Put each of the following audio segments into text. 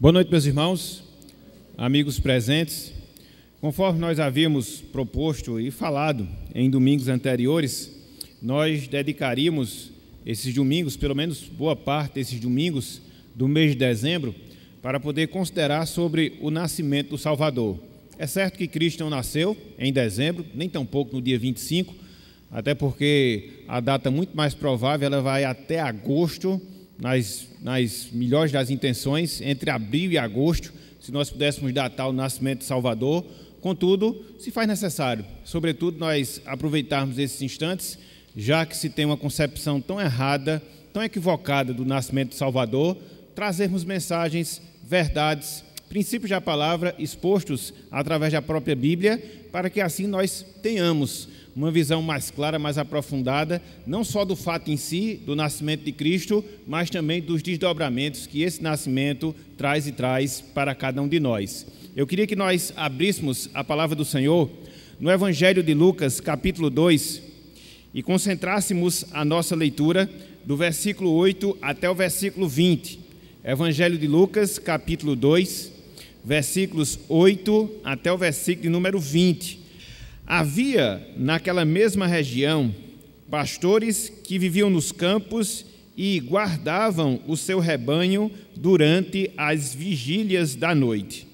Boa noite, meus irmãos, amigos presentes. Conforme nós havíamos proposto e falado em domingos anteriores, nós dedicaríamos esses domingos, pelo menos boa parte desses domingos do mês de dezembro, para poder considerar sobre o nascimento do Salvador. É certo que Cristo não nasceu em dezembro, nem tampouco no dia 25, até porque a data muito mais provável ela vai até agosto, nas melhores das intenções, entre abril e agosto, se nós pudéssemos datar o nascimento de Salvador. Contudo, se faz necessário, sobretudo, nós aproveitarmos esses instantes, já que se tem uma concepção tão errada, tão equivocada do nascimento de Salvador, trazermos mensagens, verdades, princípios da palavra expostos através da própria Bíblia, para que assim nós tenhamos uma visão mais clara, mais aprofundada, não só do fato em si, do nascimento de Cristo, mas também dos desdobramentos que esse nascimento traz para cada um de nós. Eu queria que nós abríssemos a palavra do Senhor no Evangelho de Lucas, capítulo 2, e concentrássemos a nossa leitura do versículo 8 até o versículo 20. Evangelho de Lucas, capítulo 2, versículos 8 até o versículo de número 20. Havia naquela mesma região pastores que viviam nos campos e guardavam o seu rebanho durante as vigílias da noite.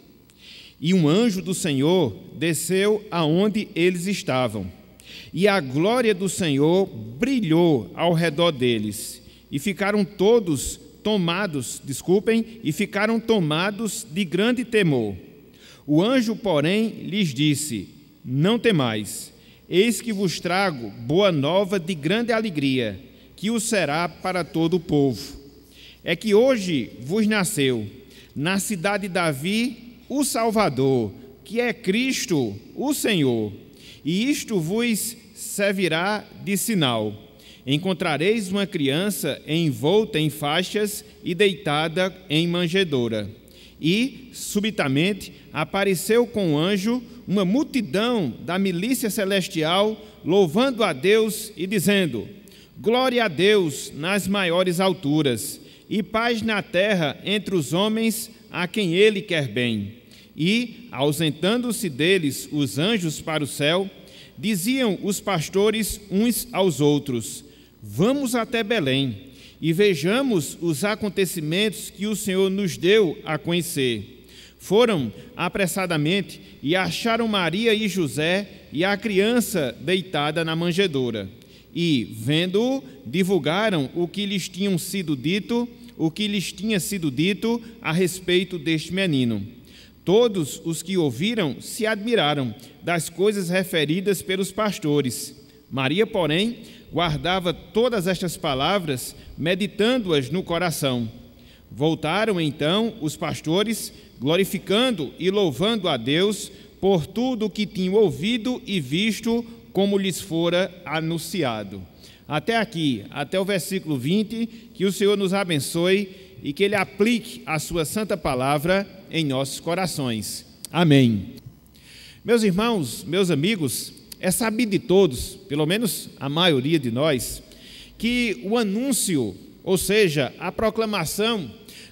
E um anjo do Senhor desceu aonde eles estavam, e a glória do Senhor brilhou ao redor deles, e ficaram tomados de grande temor. O anjo, porém, lhes disse: não temais, eis que vos trago boa nova de grande alegria, que o será para todo o povo. É que hoje vos nasceu, na cidade de Davi, o Salvador, que é Cristo, o Senhor. E isto vos servirá de sinal: encontrareis uma criança envolta em faixas e deitada em manjedoura. E, subitamente, apareceu com o anjo uma multidão da milícia celestial, louvando a Deus e dizendo: glória a Deus nas maiores alturas, e paz na terra entre os homens a quem Ele quer bem. E, ausentando-se deles os anjos para o céu, diziam os pastores uns aos outros: vamos até Belém e vejamos os acontecimentos que o Senhor nos deu a conhecer. Foram apressadamente e acharam Maria e José e a criança deitada na manjedoura. E, vendo-o, divulgaram o que lhes tinha sido dito a respeito deste menino. Todos os que ouviram se admiraram das coisas referidas pelos pastores. Maria, porém, guardava todas estas palavras, meditando-as no coração. Voltaram então os pastores, glorificando e louvando a Deus por tudo o que tinham ouvido e visto, como lhes fora anunciado. Até aqui, até o versículo 20, que o Senhor nos abençoe e que Ele aplique a sua santa palavra em nossos corações. Amém. Meus irmãos, meus amigos, é sabido de todos, pelo menos a maioria de nós, que o anúncio, ou seja, a proclamação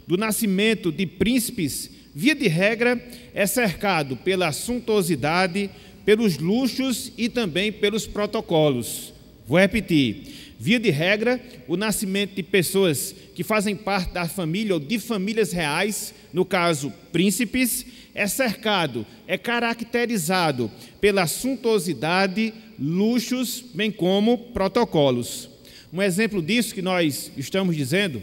do nascimento de príncipes, via de regra, é cercado pela suntuosidade, pelos luxos e também pelos protocolos. Vou repetir: via de regra, o nascimento de pessoas que fazem parte da família ou de famílias reais, no caso, príncipes, é cercado, é caracterizado pela suntuosidade, luxos, bem como protocolos. Um exemplo disso que nós estamos dizendo,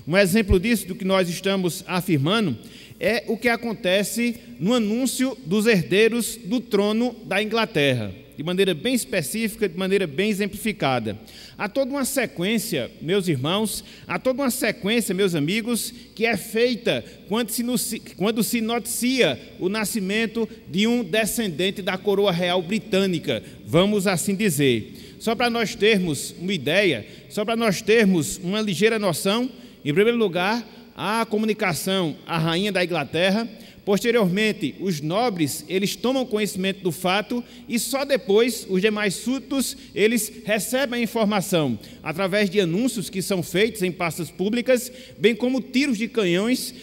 um exemplo disso do que nós estamos afirmando, é o que acontece no anúncio dos herdeiros do trono da Inglaterra, de maneira bem específica, de maneira bem exemplificada. Há toda uma sequência, meus irmãos, há toda uma sequência, meus amigos, que é feita quando se noticia o nascimento de um descendente da coroa real britânica, vamos assim dizer. Só para nós termos uma ideia, só para nós termos uma ligeira noção, em primeiro lugar, a comunicação à rainha da Inglaterra. Posteriormente, os nobres, eles tomam conhecimento do fato e só depois os demais súditos, eles recebem a informação através de anúncios que são feitos em praças públicas, bem como tiros de canhões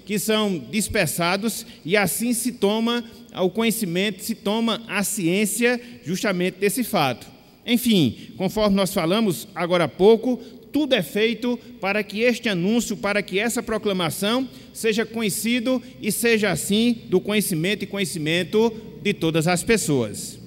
que são dispersados, e assim se toma o conhecimento, se toma a ciência justamente desse fato. Enfim, conforme nós falamos agora há pouco, tudo é feito para que este anúncio, para que essa proclamação seja conhecido e seja assim do conhecimento e conhecimento de todas as pessoas.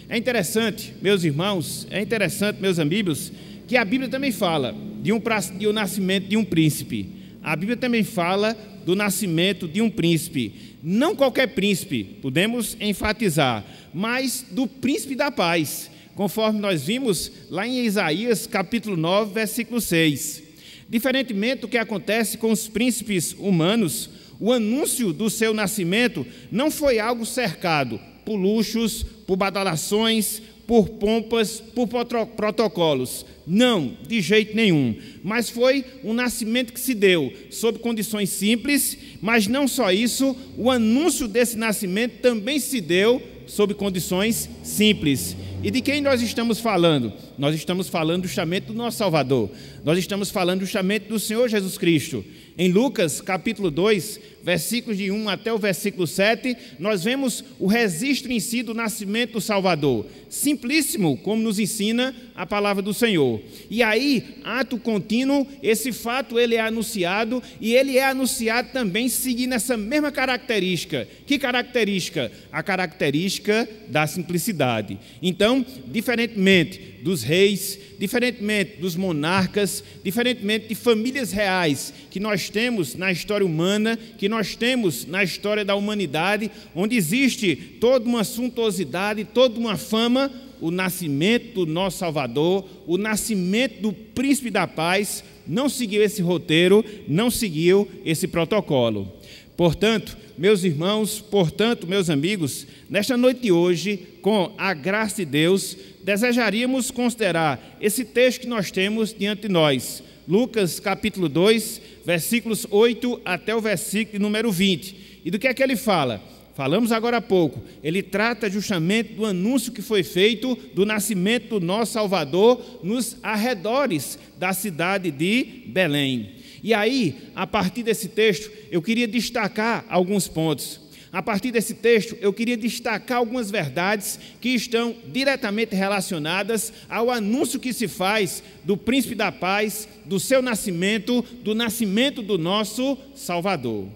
É interessante, meus irmãos, é interessante, meus amigos, que a Bíblia também fala de um nascimento de um príncipe. A Bíblia também fala do nascimento de um príncipe. Não qualquer príncipe, podemos enfatizar, mas do príncipe da paz, conforme nós vimos lá em Isaías capítulo 9, versículo 6. Diferentemente do que acontece com os príncipes humanos, o anúncio do seu nascimento não foi algo cercado por luxos, por badalações, por pompas, por protocolos. Não, de jeito nenhum. Mas foi um nascimento que se deu sob condições simples, mas não só isso, o anúncio desse nascimento também se deu sob condições simples. E de quem nós estamos falando? Nós estamos falando justamente do nosso Salvador. Nós estamos falando justamente do Senhor Jesus Cristo. Em Lucas, capítulo 2, versículos de 1 até o versículo 7, nós vemos o registro em si do nascimento do Salvador. Simplíssimo, como nos ensina a palavra do Senhor. E aí, ato contínuo, esse fato ele é anunciado, e ele é anunciado também seguindo essa mesma característica. Que característica? A característica da simplicidade. Então, diferentemente dos reis, diferentemente dos monarcas, diferentemente de famílias reais que nós temos na história humana, que nós temos na história da humanidade, onde existe toda uma suntuosidade, toda uma fama, o nascimento do nosso Salvador, o nascimento do Príncipe da Paz, não seguiu esse roteiro, não seguiu esse protocolo. Portanto, meus irmãos, portanto, meus amigos, nesta noite de hoje, com a graça de Deus, desejaríamos considerar esse texto que nós temos diante de nós. Lucas capítulo 2, versículos 8 até o versículo número 20. E do que é que ele fala? Falamos agora há pouco. Ele trata justamente do anúncio que foi feito do nascimento do nosso Salvador nos arredores da cidade de Belém. E aí, a partir desse texto, eu queria destacar alguns pontos. A partir desse texto, eu queria destacar algumas verdades que estão diretamente relacionadas ao anúncio que se faz do Príncipe da Paz, do seu nascimento, do nascimento do nosso Salvador.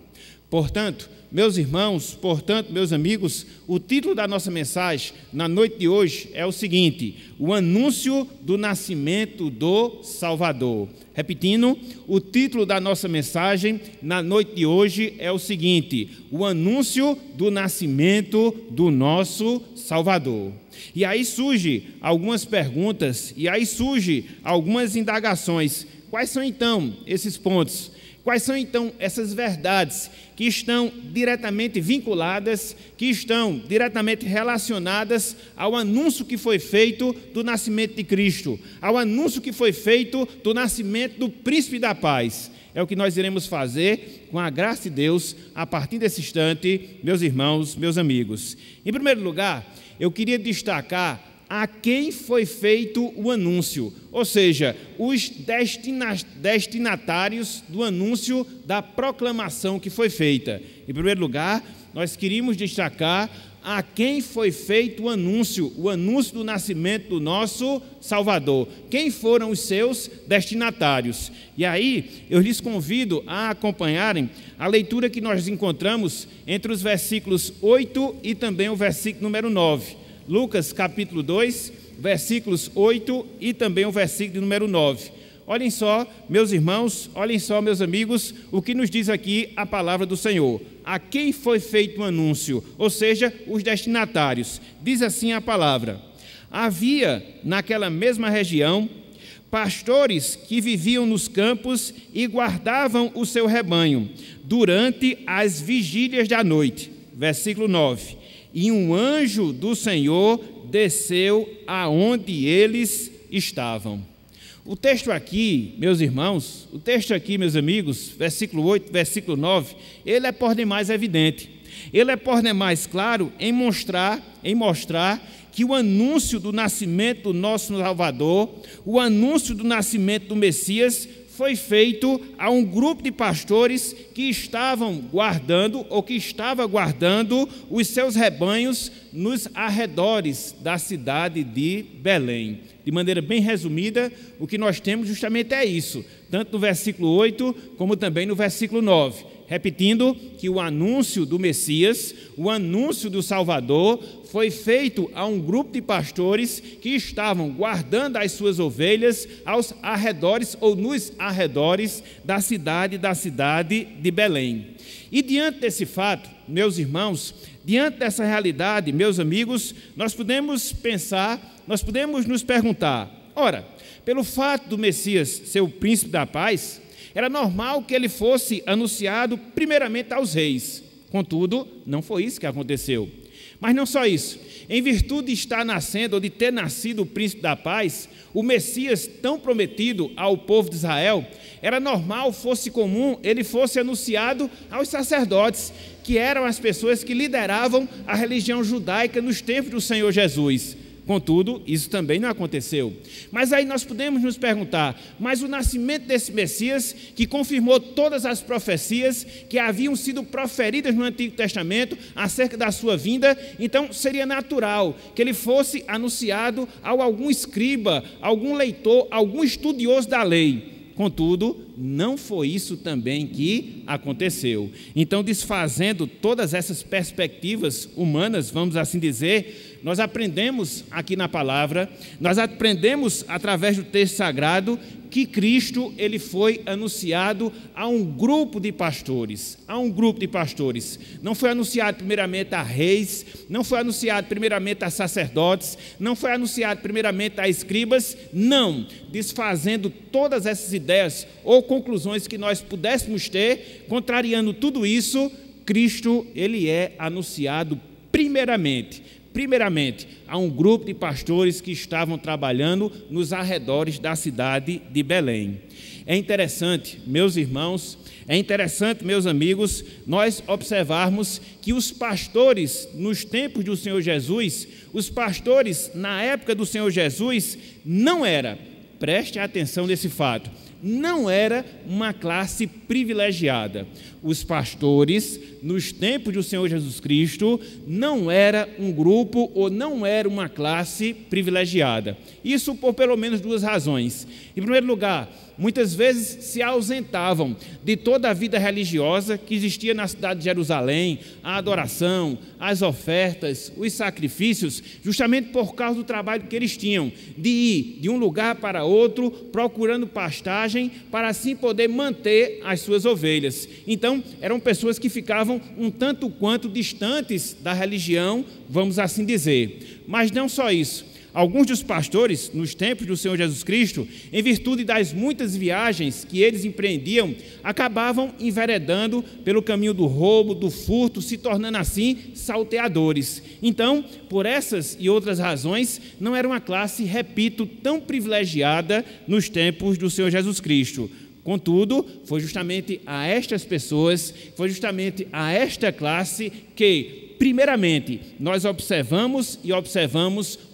Portanto, meus irmãos, portanto, meus amigos, o título da nossa mensagem na noite de hoje é o seguinte: o anúncio do nascimento do Salvador. Repetindo, o título da nossa mensagem na noite de hoje é o seguinte: o anúncio do nascimento do nosso Salvador. E aí surgem algumas perguntas, e aí surgem algumas indagações. Quais são então esses pontos? Quais são então essas verdades que estão diretamente vinculadas, que estão diretamente relacionadas ao anúncio que foi feito do nascimento de Cristo, ao anúncio que foi feito do nascimento do Príncipe da Paz? É o que nós iremos fazer com a graça de Deus a partir desse instante, meus irmãos, meus amigos. Em primeiro lugar, eu queria destacar a quem foi feito o anúncio, ou seja, os destinatários do anúncio da proclamação que foi feita. Em primeiro lugar, nós queríamos destacar a quem foi feito o anúncio do nascimento do nosso Salvador. Quem foram os seus destinatários? E aí, eu lhes convido a acompanharem a leitura que nós encontramos entre os versículos 8 e também o versículo número 9. Lucas capítulo 2, versículos 8 e também o versículo número 9. Olhem só, meus irmãos, olhem só, meus amigos, o que nos diz aqui a palavra do Senhor. A quem foi feito o anúncio, ou seja, os destinatários. Diz assim a palavra: havia naquela mesma região pastores que viviam nos campos e guardavam o seu rebanho durante as vigílias da noite. Versículo 9. E um anjo do Senhor desceu aonde eles estavam. O texto aqui, meus irmãos, o texto aqui, meus amigos, versículo 8, versículo 9, ele é por demais evidente. Ele é por demais claro em mostrar que o anúncio do nascimento do nosso Salvador, o anúncio do nascimento do Messias, foi feito a um grupo de pastores que estavam guardando ou que estava guardando os seus rebanhos nos arredores da cidade de Belém. De maneira bem resumida, o que nós temos justamente é isso, tanto no versículo 8 como também no versículo 9. Repetindo que o anúncio do Messias, o anúncio do Salvador, foi feito a um grupo de pastores que estavam guardando as suas ovelhas aos arredores ou nos arredores da cidade de Belém. E diante desse fato, meus irmãos, diante dessa realidade, meus amigos, nós podemos pensar, nós podemos nos perguntar, ora, pelo fato do Messias ser o príncipe da paz, era normal que ele fosse anunciado primeiramente aos reis. Contudo, não foi isso que aconteceu. Mas não só isso. Em virtude de estar nascendo ou de ter nascido o príncipe da paz, o Messias tão prometido ao povo de Israel, era normal, fosse comum, ele fosse anunciado aos sacerdotes, que eram as pessoas que lideravam a religião judaica nos tempos do Senhor Jesus. Contudo, isso também não aconteceu. Mas aí nós podemos nos perguntar, mas o nascimento desse Messias, que confirmou todas as profecias que haviam sido proferidas no Antigo Testamento acerca da sua vinda, então seria natural que ele fosse anunciado a algum escriba, algum leitor, algum estudioso da lei. Contudo, não foi isso também que aconteceu. Então, desfazendo todas essas perspectivas humanas, vamos assim dizer, nós aprendemos aqui na palavra, nós aprendemos através do texto sagrado que Cristo ele foi anunciado a um grupo de pastores, Não foi anunciado primeiramente a reis, não foi anunciado primeiramente a sacerdotes, não foi anunciado primeiramente a escribas, não, desfazendo todas essas ideias ou conclusões que nós pudéssemos ter, contrariando tudo isso, Cristo ele é anunciado primeiramente a um grupo de pastores que estavam trabalhando nos arredores da cidade de Belém. É interessante, meus irmãos, meus amigos, nós observarmos que os pastores nos tempos do Senhor Jesus, os pastores na época do Senhor Jesus, preste atenção nesse fato, não era uma classe privilegiada. Os pastores, nos tempos do Senhor Jesus Cristo, não era um grupo ou não era uma classe privilegiada. Isso por pelo menos duas razões. Em primeiro lugar, muitas vezes se ausentavam de toda a vida religiosa que existia na cidade de Jerusalém, a adoração, as ofertas, os sacrifícios, justamente por causa do trabalho que eles tinham, de ir de um lugar para outro, procurando pastagem, para assim poder manter as suas ovelhas. Então, eram pessoas que ficavam um tanto quanto distantes da religião, vamos assim dizer. Mas não só isso. Alguns dos pastores, nos tempos do Senhor Jesus Cristo, em virtude das muitas viagens que eles empreendiam, acabavam enveredando pelo caminho do roubo, do furto, se tornando assim salteadores. Então, por essas e outras razões, não era uma classe, repito, tão privilegiada nos tempos do Senhor Jesus Cristo. Contudo, foi justamente a estas pessoas, foi justamente a esta classe que, primeiramente, nós observamos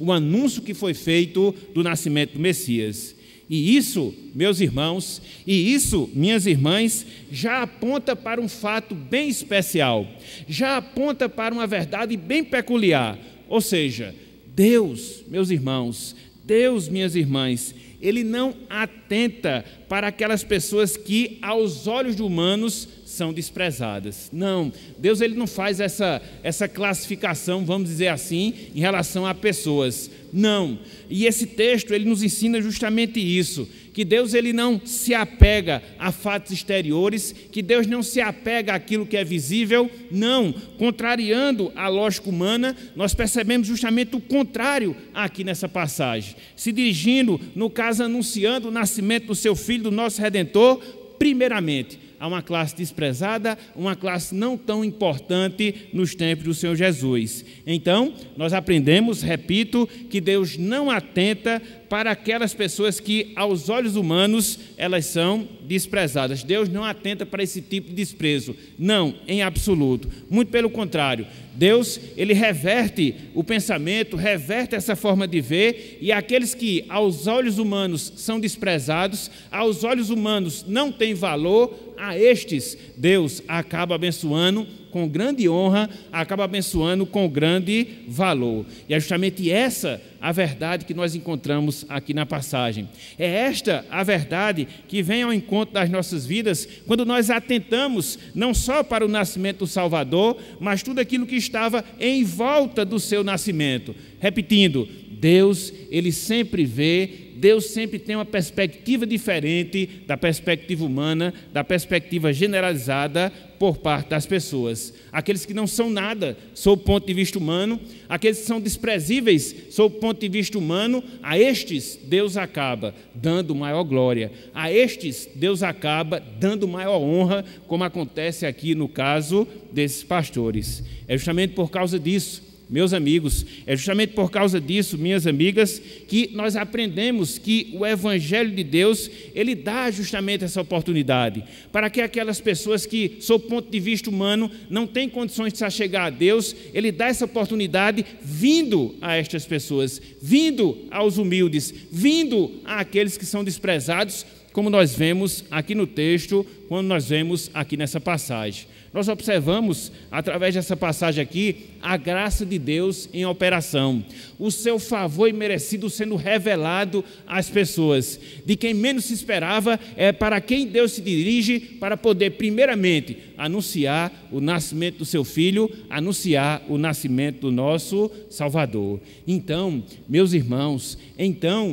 o anúncio que foi feito do nascimento do Messias. E isso, meus irmãos, e isso, minhas irmãs, já aponta para um fato bem especial, já aponta para uma verdade bem peculiar. Ou seja, Deus, meus irmãos, Deus, minhas irmãs, Ele não atenta para aquelas pessoas que, aos olhos de humanos, são desprezadas. Não, Deus ele não faz essa classificação, vamos dizer assim, em relação a pessoas. Não, e esse texto ele nos ensina justamente isso, que Deus ele não se apega a fatos exteriores, que Deus não se apega àquilo que é visível, não, contrariando a lógica humana, nós percebemos justamente o contrário aqui nessa passagem, se dirigindo, no caso, anunciando o nascimento do seu Filho, do nosso Redentor, primeiramente, a uma classe desprezada, uma classe não tão importante nos tempos do Senhor Jesus. Então, nós aprendemos, repito, que Deus não atenta para aquelas pessoas que, aos olhos humanos, elas são desprezadas. Deus não atenta para esse tipo de desprezo, não, em absoluto. Muito pelo contrário, Deus, ele reverte o pensamento, reverte essa forma de ver, e aqueles que, aos olhos humanos, são desprezados, aos olhos humanos não têm valor, a estes Deus acaba abençoando com grande honra, acaba abençoando com grande valor. E é justamente essa a verdade que nós encontramos aqui na passagem. É esta a verdade que vem ao encontro das nossas vidas quando nós atentamos não só para o nascimento do Salvador, mas tudo aquilo que estava em volta do seu nascimento. Repetindo, Deus, ele sempre vê, Deus sempre tem uma perspectiva diferente da perspectiva humana, da perspectiva generalizada por parte das pessoas. Aqueles que não são nada, sob o ponto de vista humano, aqueles que são desprezíveis, sob o ponto de vista humano, a estes Deus acaba dando maior glória. A estes Deus acaba dando maior honra, como acontece aqui no caso desses pastores. É justamente por causa disso, meus amigos, é justamente por causa disso, minhas amigas, que nós aprendemos que o Evangelho de Deus, ele dá justamente essa oportunidade, para que aquelas pessoas que, sob o ponto de vista humano, não têm condições de se achegar a Deus, ele dá essa oportunidade vindo a estas pessoas, vindo aos humildes, vindo àqueles que são desprezados, como nós vemos aqui no texto, quando nós vemos aqui nessa passagem. Nós observamos, através dessa passagem aqui, a graça de Deus em operação, o seu favor imerecido sendo revelado às pessoas, de quem menos se esperava, é para quem Deus se dirige, para poder, primeiramente, anunciar o nascimento do seu Filho, anunciar o nascimento do nosso Salvador. Então, meus irmãos,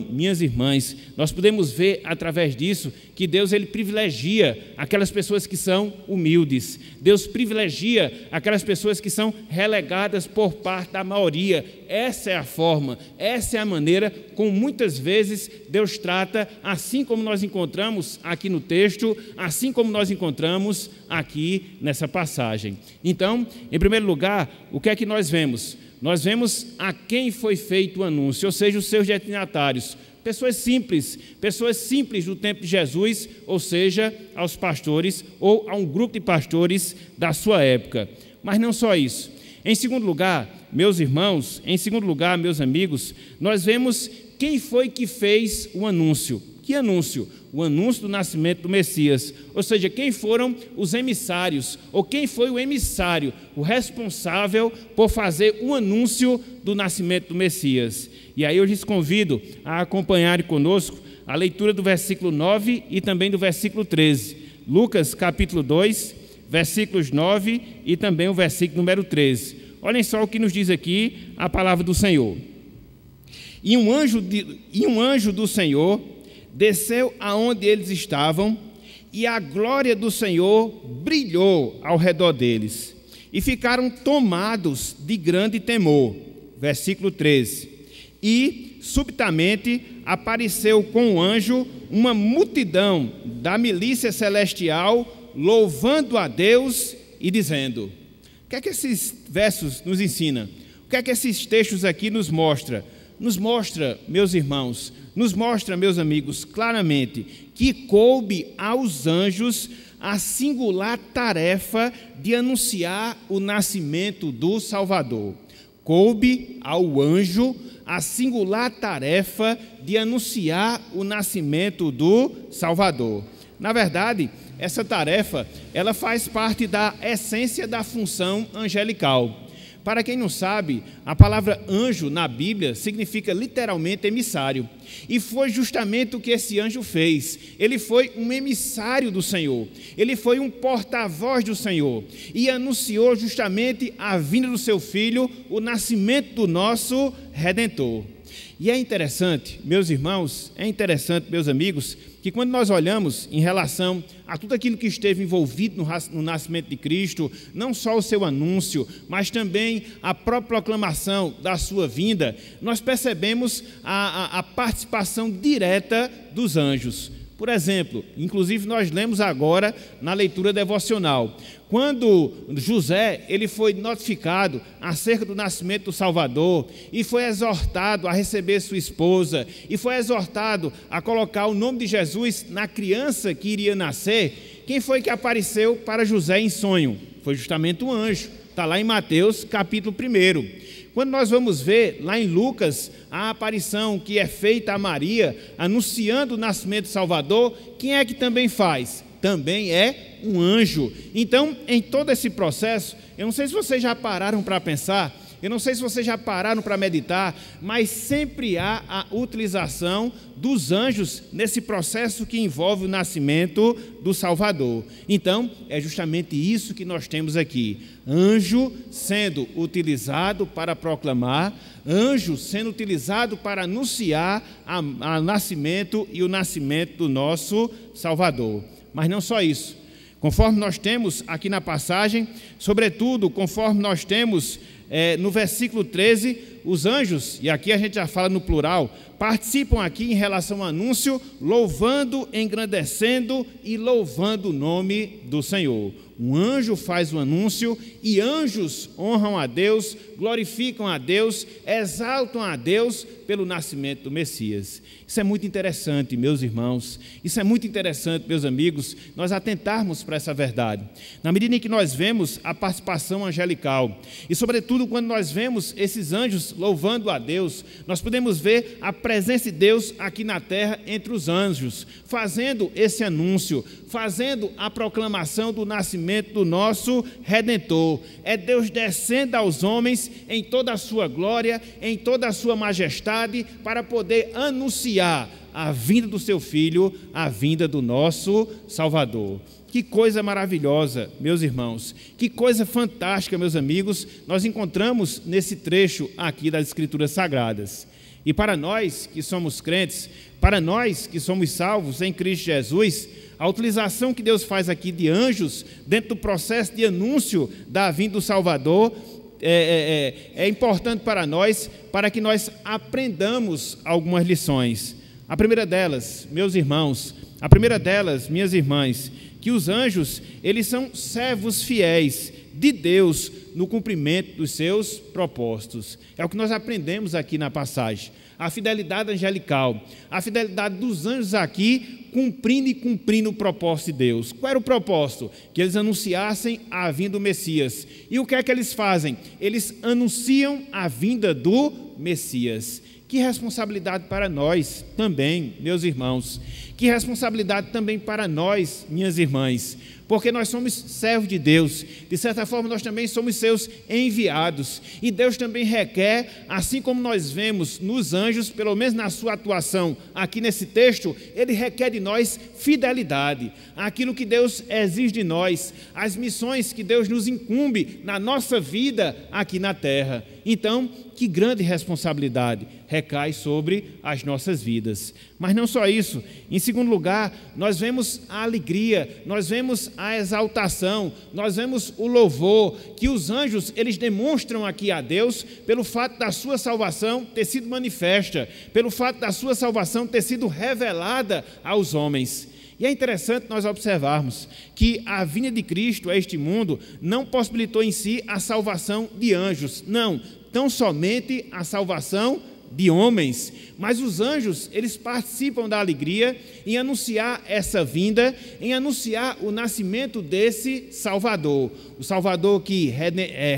minhas irmãs, nós podemos ver, através disso, que Deus, ele privilegia aquelas pessoas que são humildes. Deus privilegia aquelas pessoas que são relegadas por parte da maioria. Essa é a forma, essa é a maneira como muitas vezes Deus trata, assim como nós encontramos aqui no texto, assim como nós encontramos aqui nessa passagem. Então, em primeiro lugar, o que é que nós vemos? Nós vemos a quem foi feito o anúncio, ou seja, os seus destinatários. Pessoas simples do tempo de Jesus, ou seja, aos pastores ou a um grupo de pastores da sua época. Mas não só isso. Em segundo lugar, meus irmãos, meus amigos, nós vemos quem foi que fez o anúncio. Que anúncio? O anúncio do nascimento do Messias, ou seja, quem foram os emissários, ou quem foi o emissário, o responsável por fazer o anúncio do nascimento do Messias. E aí eu lhes convido a acompanharem conosco a leitura do versículo 9 e também do versículo 13. Lucas capítulo 2, versículos 9 e também o versículo número 13. Olhem só o que nos diz aqui a palavra do Senhor. E um anjo do Senhor desceu aonde eles estavam, e a glória do Senhor brilhou ao redor deles, e ficaram tomados de grande temor. Versículo 13. E, subitamente, apareceu com o anjo uma multidão da milícia celestial, louvando a Deus e dizendo... O que é que esses versos nos ensinam? O que é que esses textos aqui nos mostram? Nos mostra, meus irmãos, nos mostra, meus amigos, claramente que coube aos anjos a singular tarefa de anunciar o nascimento do Salvador. Coube ao anjo a singular tarefa de anunciar o nascimento do Salvador. Na verdade, essa tarefa, ela faz parte da essência da função angelical. Para quem não sabe, a palavra anjo na Bíblia significa literalmente emissário. E foi justamente o que esse anjo fez. Ele foi um emissário do Senhor. Ele foi um porta-voz do Senhor. E anunciou justamente a vinda do seu Filho, o nascimento do nosso Redentor. E é interessante, meus irmãos, meus amigos, que quando nós olhamos em relação a tudo aquilo que esteve envolvido no nascimento de Cristo, não só o seu anúncio, mas também a própria proclamação da sua vinda, nós percebemos a participação direta dos anjos. Por exemplo, inclusive nós lemos agora na leitura devocional, quando José ele foi notificado acerca do nascimento do Salvador e foi exortado a receber sua esposa e foi exortado a colocar o nome de Jesus na criança que iria nascer, quem foi que apareceu para José em sonho? Foi justamente um anjo, está lá em Mateus capítulo 1. Quando nós vamos ver lá em Lucas a aparição que é feita a Maria, anunciando o nascimento do Salvador, quem é que também faz? Também é um anjo. Então, em todo esse processo, eu não sei se vocês já pararam para pensar, eu não sei se vocês já pararam para meditar, mas sempre há a utilização dos anjos nesse processo que envolve o nascimento do Salvador. Então, é justamente isso que nós temos aqui. Anjo sendo utilizado para proclamar, anjo sendo utilizado para anunciar o nascimento e o nascimento do nosso Salvador. Mas não só isso. Conforme nós temos aqui na passagem, sobretudo conforme nós temos no versículo 13, os anjos, e aqui a gente já fala no plural, participam aqui em relação ao anúncio, louvando, engrandecendo e louvando o nome do Senhor. Um anjo faz o anúncio e anjos honram a Deus, glorificam a Deus, exaltam a Deus pelo nascimento do Messias. Isso é muito interessante, meus irmãos, isso é muito interessante, meus amigos, nós atentarmos para essa verdade. Na medida em que nós vemos a participação angelical e, sobretudo, quando nós vemos esses anjos louvando a Deus, nós podemos ver a presença de Deus aqui na terra entre os anjos, fazendo esse anúncio, fazendo a proclamação do nascimento do nosso Redentor. É Deus descendo aos homens em toda a sua glória, em toda a sua majestade, para poder anunciar a vinda do seu Filho, a vinda do nosso Salvador. Que coisa maravilhosa, meus irmãos, que coisa fantástica, meus amigos, nós encontramos nesse trecho aqui das Escrituras Sagradas. E para nós que somos crentes, para nós que somos salvos em Cristo Jesus, a utilização que Deus faz aqui de anjos, dentro do processo de anúncio da vinda do Salvador, é importante para nós, para que nós aprendamos algumas lições. A primeira delas, meus irmãos, a primeira delas, minhas irmãs, que os anjos, eles são servos fiéis de Deus no cumprimento dos seus propósitos. É o que nós aprendemos aqui na passagem. A fidelidade angelical, a fidelidade dos anjos aqui, cumprindo o propósito de Deus. Qual era o propósito? Que eles anunciassem a vinda do Messias. E o que é que eles fazem? Eles anunciam a vinda do Messias. Que responsabilidade para nós também, meus irmãos. Que responsabilidade também para nós, minhas irmãs. Porque nós somos servos de Deus, de certa forma nós também somos seus enviados, e Deus também requer, assim como nós vemos nos anjos, pelo menos na sua atuação aqui nesse texto, Ele requer de nós fidelidade, aquilo que Deus exige de nós, as missões que Deus nos incumbe na nossa vida aqui na terra. Então, que grande responsabilidade recai sobre as nossas vidas. Mas não só isso, em segundo lugar, nós vemos a alegria, nós vemos a exaltação, nós vemos o louvor que os anjos, eles demonstram aqui a Deus pelo fato da sua salvação ter sido manifesta, pelo fato da sua salvação ter sido revelada aos homens. E é interessante nós observarmos que a vinda de Cristo a este mundo não possibilitou em si a salvação de anjos, não, tão somente a salvação de homens, mas os anjos, eles participam da alegria em anunciar essa vinda, em anunciar o nascimento desse Salvador, o Salvador que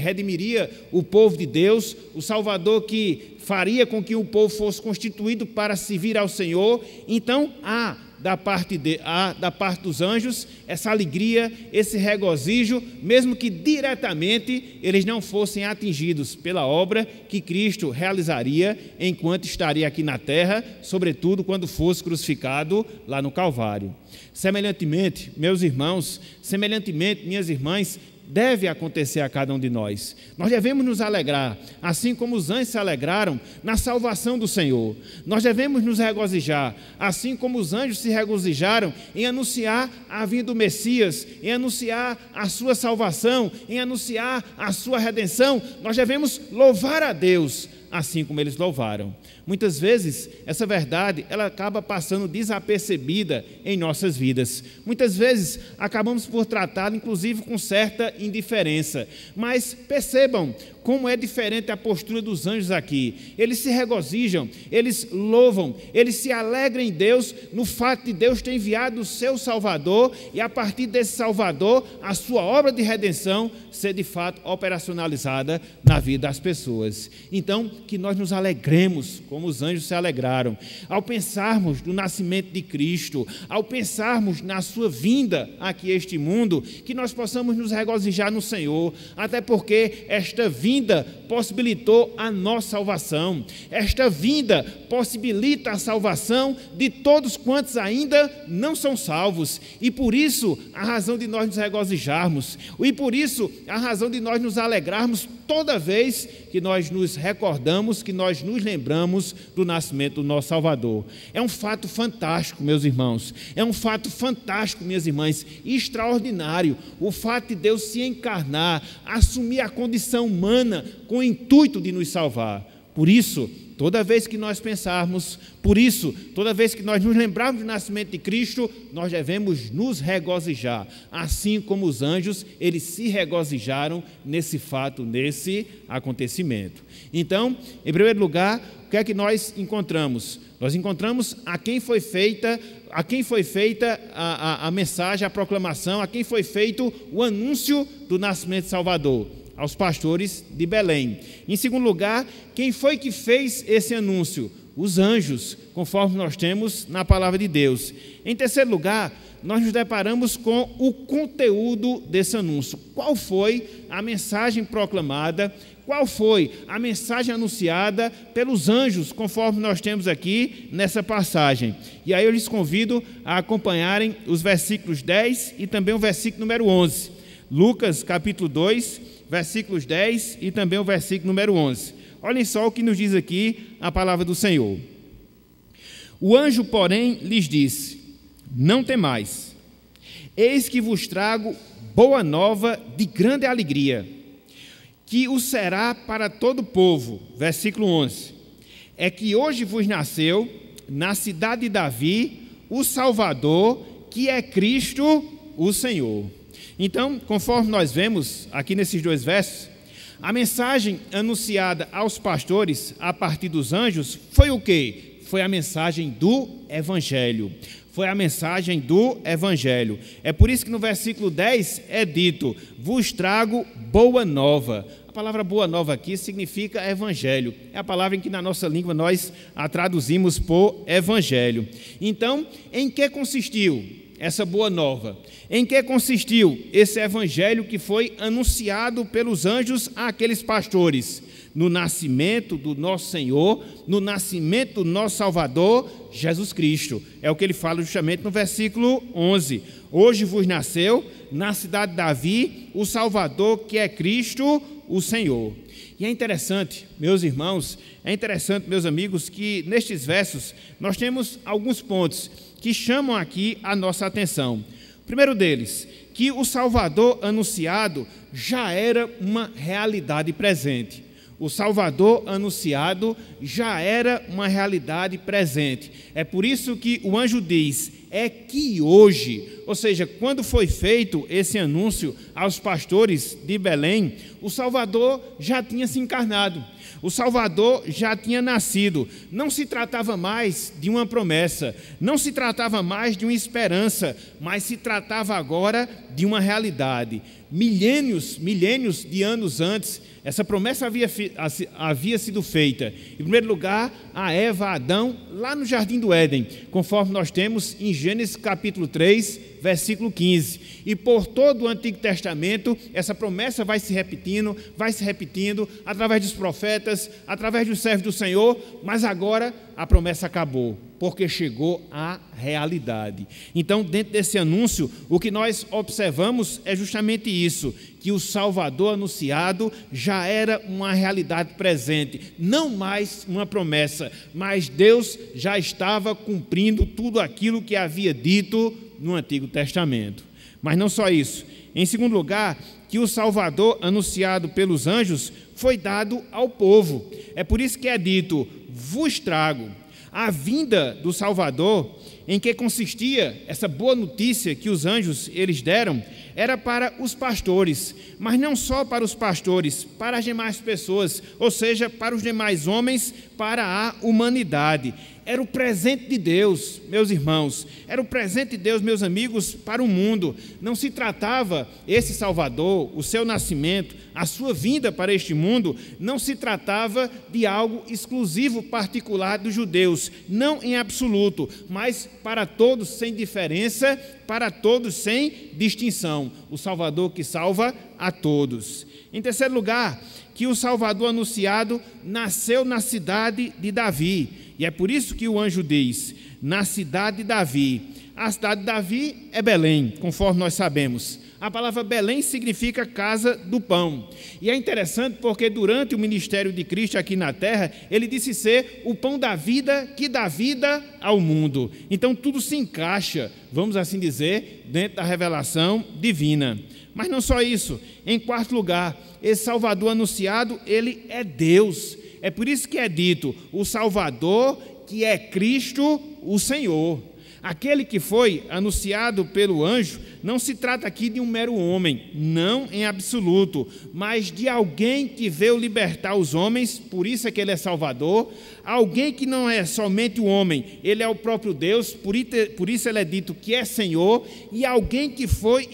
redimiria o povo de Deus, o Salvador que faria com que o povo fosse constituído para servir ao Senhor. Então, da parte dos anjos, essa alegria, esse regozijo, mesmo que diretamente eles não fossem atingidos pela obra que Cristo realizaria enquanto estaria aqui na terra, sobretudo quando fosse crucificado lá no Calvário. Semelhantemente, meus irmãos, semelhantemente, minhas irmãs, deve acontecer a cada um de nós. Nós devemos nos alegrar, assim como os anjos se alegraram na salvação do Senhor. Nós devemos nos regozijar, assim como os anjos se regozijaram em anunciar a vinda do Messias, em anunciar a sua salvação, em anunciar a sua redenção. Nós devemos louvar a Deus, assim como eles louvaram. Muitas vezes, essa verdade ela acaba passando desapercebida em nossas vidas. Muitas vezes, acabamos por tratá-la, inclusive, com certa indiferença. Mas percebam como é diferente a postura dos anjos aqui. Eles se regozijam, eles louvam, eles se alegram em Deus, no fato de Deus ter enviado o seu Salvador, e a partir desse Salvador, a sua obra de redenção ser de fato operacionalizada na vida das pessoas. Então, que nós nos alegremos, como os anjos se alegraram, ao pensarmos no nascimento de Cristo, ao pensarmos na sua vinda aqui a este mundo, que nós possamos nos regozijar no Senhor, até porque esta vinda possibilitou a nossa salvação. Esta vinda possibilita a salvação de todos quantos ainda não são salvos, e por isso a razão de nós nos regozijarmos, e por isso a razão de nós nos alegrarmos toda vez que nós nos recordamos, que nós nos lembramos do nascimento do nosso Salvador. É um fato fantástico, meus irmãos, é um fato fantástico, minhas irmãs, extraordinário, o fato de Deus se encarnar, assumir a condição humana com o intuito de nos salvar. Por isso, toda vez que nós pensarmos, por isso, toda vez que nós nos lembrarmos do nascimento de Cristo, nós devemos nos regozijar, assim como os anjos, eles se regozijaram nesse fato, nesse acontecimento. Então, em primeiro lugar, o que é que nós encontramos? Nós encontramos a quem foi feita a mensagem, a proclamação, a quem foi feito o anúncio do nascimento de Salvador, aos pastores de Belém. Em segundo lugar, quem foi que fez esse anúncio? Os anjos, conforme nós temos na palavra de Deus. Em terceiro lugar, nós nos deparamos com o conteúdo desse anúncio. Qual foi a mensagem proclamada? Qual foi a mensagem anunciada pelos anjos, conforme nós temos aqui nessa passagem? E aí eu lhes convido a acompanharem os versículos 10 e também o versículo número 11. Lucas, capítulo 2, versículos 10 e também o versículo número 11. Olhem só o que nos diz aqui a palavra do Senhor. O anjo, porém, lhes disse: não temais, eis que vos trago boa nova de grande alegria, que o será para todo o povo. Versículo 11. É que hoje vos nasceu, na cidade de Davi, o Salvador, que é Cristo, o Senhor. Então, conforme nós vemos aqui nesses dois versos, a mensagem anunciada aos pastores a partir dos anjos foi o quê? Foi a mensagem do Evangelho. Foi a mensagem do Evangelho. É por isso que no versículo 10 é dito: vos trago boa nova. A palavra boa nova aqui significa evangelho. É a palavra em que na nossa língua nós a traduzimos por evangelho. Então, em que consistiu essa boa nova? Em que consistiu esse evangelho que foi anunciado pelos anjos àqueles pastores? No nascimento do nosso Senhor, no nascimento do nosso Salvador, Jesus Cristo. É o que ele fala justamente no versículo 11. Hoje vos nasceu, na cidade de Davi, o Salvador, que é Cristo, o Senhor. E é interessante, meus irmãos, é interessante, meus amigos, que nestes versos nós temos alguns pontos que chamam aqui a nossa atenção. O primeiro deles, que o Salvador anunciado já era uma realidade presente. O Salvador anunciado já era uma realidade presente. É por isso que o anjo diz: é que hoje, ou seja, quando foi feito esse anúncio aos pastores de Belém, o Salvador já tinha se encarnado. O Salvador já tinha nascido. Não se tratava mais de uma promessa, não se tratava mais de uma esperança, mas se tratava agora de uma realidade. Milênios de anos antes, essa promessa havia sido feita. Em primeiro lugar, a Eva, a Adão, lá no Jardim do Éden, conforme nós temos em Gênesis capítulo 3, versículo 15. E por todo o Antigo Testamento, essa promessa vai se repetindo, através dos profetas, através dos servos do Senhor, mas agora a promessa acabou, porque chegou a realidade. Então, dentro desse anúncio, o que nós observamos é justamente isso, que o Salvador anunciado já era uma realidade presente, não mais uma promessa, mas Deus já estava cumprindo tudo aquilo que havia dito no Antigo Testamento. Mas não só isso. Em segundo lugar, que o Salvador anunciado pelos anjos foi dado ao povo. É por isso que é dito: vos trago. A vinda do Salvador, em que consistia essa boa notícia que os anjos eles deram, era para os pastores, mas não só para os pastores, para as demais pessoas, ou seja, para os demais homens, para a humanidade. Era o presente de Deus, meus irmãos, era o presente de Deus, meus amigos, para o mundo. Não se tratava esse Salvador, o seu nascimento, a sua vinda para este mundo, não se tratava de algo exclusivo, particular dos judeus, não em absoluto, mas para todos sem diferença, para todos sem distinção. O Salvador que salva a todos. Em terceiro lugar, que o Salvador anunciado nasceu na cidade de Davi. E é por isso que o anjo diz: na cidade de Davi. A cidade de Davi é Belém, conforme nós sabemos. A palavra Belém significa casa do pão. E é interessante porque durante o ministério de Cristo aqui na terra, ele disse ser o pão da vida que dá vida ao mundo. Então tudo se encaixa, vamos assim dizer, dentro da revelação divina. Mas não só isso. Em quarto lugar, esse Salvador anunciado, ele é Deus. É por isso que é dito: o Salvador, que é Cristo, o Senhor. Aquele que foi anunciado pelo anjo, não se trata aqui de um mero homem, não em absoluto, mas de alguém que veio libertar os homens, por isso é que ele é Salvador, alguém que não é somente o homem, ele é o próprio Deus, por isso ele é dito que é Senhor, e alguém que foi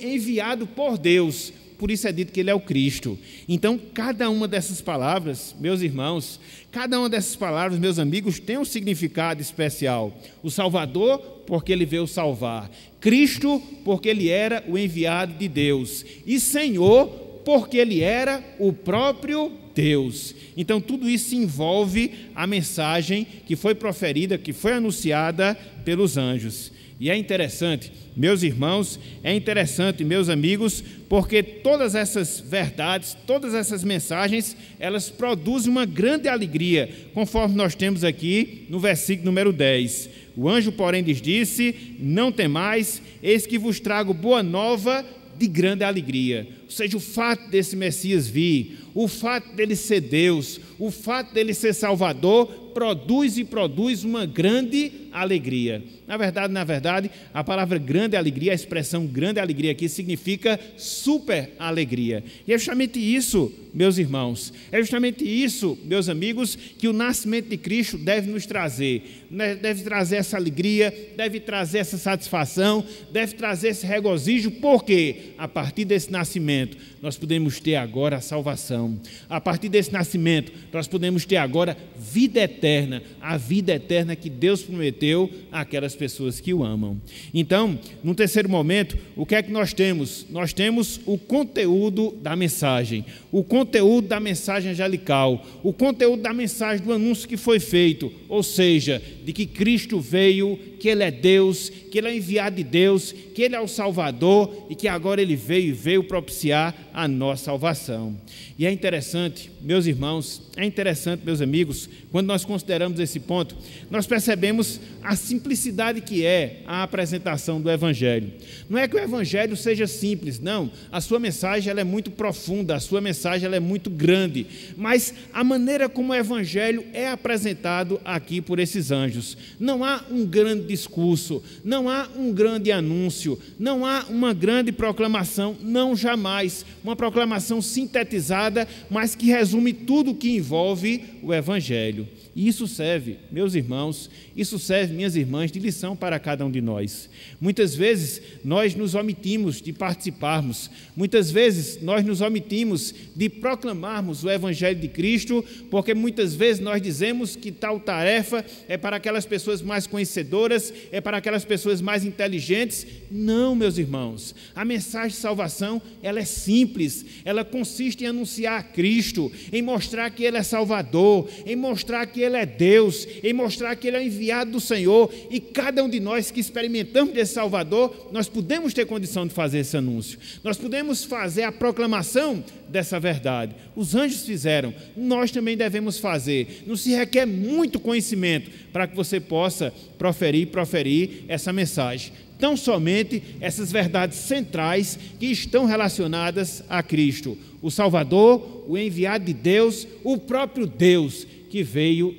enviado por Deus. Por isso é dito que ele é o Cristo. Então, cada uma dessas palavras, meus irmãos, cada uma dessas palavras, meus amigos, tem um significado especial. O Salvador, porque ele veio salvar. Cristo, porque ele era o enviado de Deus. E Senhor, porque ele era o próprio Deus. Então, tudo isso envolve a mensagem que foi proferida, que foi anunciada pelos anjos. E é interessante, meus irmãos, é interessante, meus amigos, porque todas essas verdades, todas essas mensagens, elas produzem uma grande alegria, conforme nós temos aqui no versículo número 10. O anjo, porém, lhes disse: não temais, eis que vos trago boa nova de grande alegria. Ou seja, o fato desse Messias vir, o fato dele ser Deus, o fato dele ser Salvador, produz uma grande alegria. Na verdade, a palavra grande alegria, a expressão grande alegria aqui significa super alegria. E é justamente isso, meus irmãos, é justamente isso, meus amigos, que o nascimento de Cristo deve nos trazer. Deve trazer essa alegria, deve trazer essa satisfação, deve trazer esse regozijo, porque a partir desse nascimento nós podemos ter agora a salvação. A partir desse nascimento nós podemos ter agora vida eterna, a vida eterna que Deus prometeu àquelas pessoas que o amam. Então, no terceiro momento, o que é que nós temos? Nós temos o conteúdo da mensagem, o conteúdo da mensagem angelical, o conteúdo da mensagem do anúncio que foi feito, ou seja, de que Cristo veio, que Ele é Deus, que Ele é enviado de Deus, que Ele é o Salvador e que agora Ele veio propiciar a nossa salvação. E é interessante, meus irmãos, é interessante, meus amigos, quando nós consideramos esse ponto, nós percebemos a simplicidade que é a apresentação do Evangelho. Não é que o Evangelho seja simples, não. A sua mensagem ela é muito profunda, a sua mensagem ela é muito grande, mas a maneira como o Evangelho é apresentado aqui por esses anjos. Não há um grande discurso, não há um grande anúncio, não há uma grande proclamação, não, jamais. Uma proclamação sintetizada, mas que resume tudo o que envolve o Evangelho. E isso serve, meus irmãos, isso serve, minhas irmãs, de lição para cada um de nós. Muitas vezes nós nos omitimos de participarmos, muitas vezes nós nos omitimos de proclamarmos o Evangelho de Cristo, porque muitas vezes nós dizemos que tal tarefa é para aquelas pessoas mais conhecedoras, é para aquelas pessoas mais inteligentes. Não, meus irmãos, a mensagem de salvação, ela é simples, ela consiste em anunciar a Cristo, em mostrar que Ele é Salvador, em mostrar que Ele é Deus, em mostrar que Ele é enviado do Senhor, e cada um de nós que experimentamos desse Salvador, nós podemos ter condição de fazer esse anúncio, nós podemos fazer a proclamação dessa verdade. Os anjos fizeram, nós também devemos fazer. Não se requer muito conhecimento para que você possa proferir essa mensagem tão somente essas verdades centrais que estão relacionadas a Cristo, o Salvador, o enviado de Deus, o próprio Deus que veio